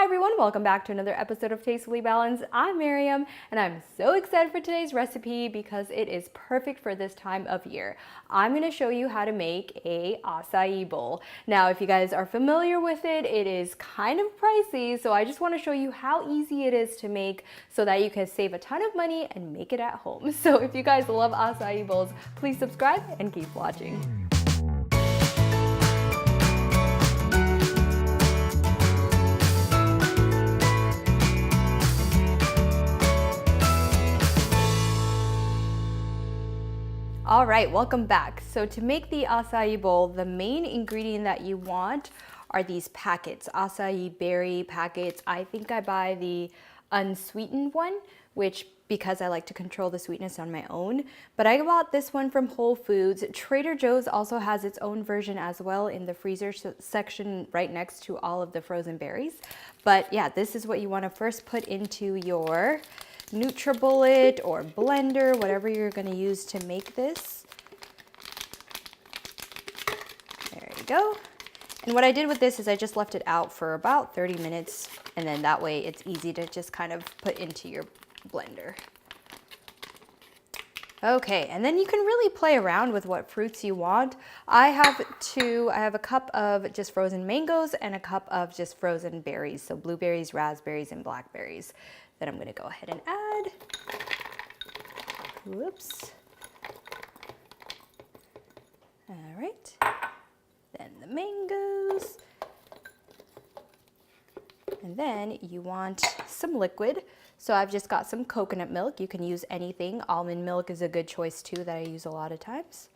everyone, welcome back to another episode of Tastefully Balanced. I'm Miriam and I'm so excited for today's recipe because it is perfect for this time of year. I'm going to show you how to make a acai bowl. Now, if you guys are familiar with it, it is kind of pricey, so I just want to show you how easy it is to make so that you can save a ton of money and make it at home. So if you guys love acai bowls, please subscribe and keep watching. All right, welcome back. So to make the acai bowl, the main ingredient that you want are these packets, acai berry packets. I think I buy the unsweetened one, which because I like to control the sweetness on my own, but I bought this one from Whole Foods. Trader Joe's also has its own version as well in the freezer section right next to all of the frozen berries. But yeah, this is what you want to first put into your NutriBullet or blender, whatever you're going to use to make this. There you go. And what I did with this is I just left it out for about 30 minutes, and then that way it's easy to just kind of put into your blender. Okay, and then you can really play around with what fruits you want. I have a cup of just frozen mangoes and a cup of just frozen berries, so blueberries, raspberries, and blackberries that I'm going to go ahead and add. Whoops. All right. Then the mangoes. And then you want some liquid. So I've just got some coconut milk. You can use anything. Almond milk is a good choice too that I use a lot of times.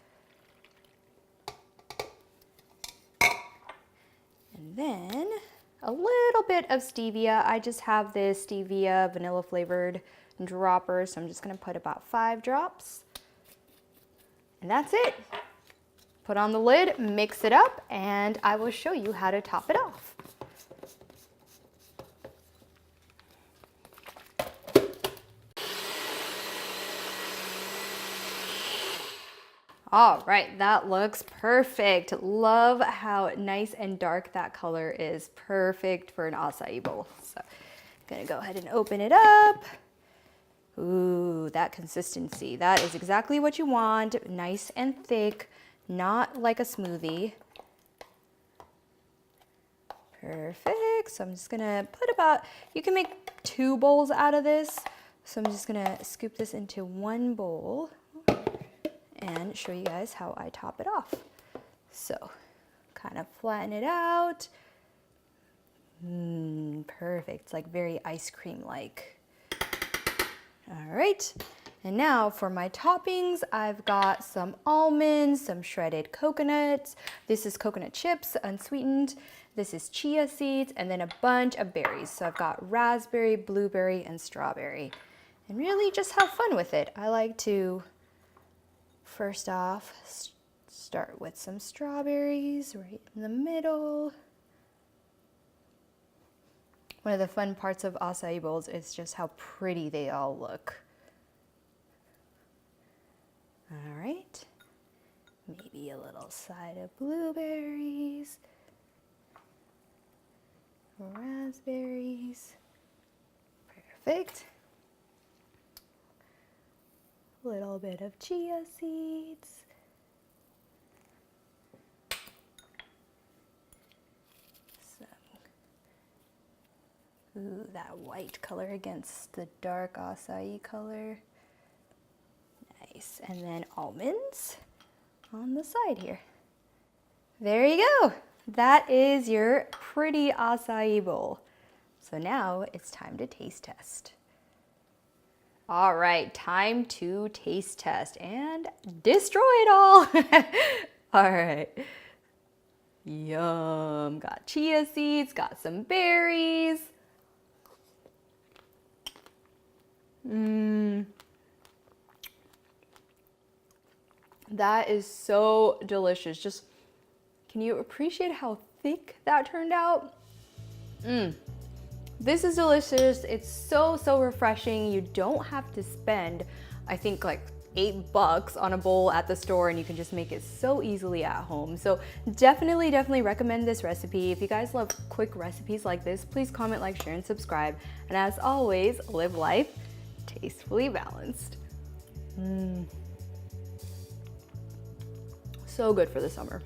And then a little bit of stevia. I just have this stevia vanilla flavored dropper, so I'm just gonna put about 5 drops. And that's it. Put on the lid, mix it up, and I will show you how to top it off. All right, that looks perfect. Love how nice and dark that color is. Perfect for an acai bowl. So I'm gonna go ahead and open it up. Ooh, that consistency. That is exactly what you want. Nice and thick, not like a smoothie. Perfect. So I'm just gonna put about, you can make 2 bowls out of this. So I'm just gonna scoop this into 1 bowl and show you guys how I top it off. So kind of flatten it out. Perfect. It's like very ice cream like. All right. And now for my toppings, I've got some almonds, some shredded coconuts. This is coconut chips, unsweetened. This is chia seeds, and then a bunch of berries. So I've got raspberry, blueberry, and strawberry. And really just have fun with it. I like to first off, start with some strawberries right in the middle. One of the fun parts of acai bowls is just how pretty they all look. All right, maybe a little side of blueberries, raspberries, perfect. Little bit of chia seeds. Ooh, that white color against the dark acai color. Nice. And then almonds on the side here. There you go. That is your pretty acai bowl. So now it's time to taste test. All right, time to taste test and destroy it all. All right. Yum. Got chia seeds, got some berries. That is so delicious. Just, can you appreciate how thick that turned out? This is delicious. It's so refreshing. You don't have to spend, I think, like $8 on a bowl at the store, and you can just make it so easily at home. So definitely recommend this recipe. If you guys love quick recipes like this, please comment, like, share, and subscribe. And as always, live life tastefully balanced. So good for the summer.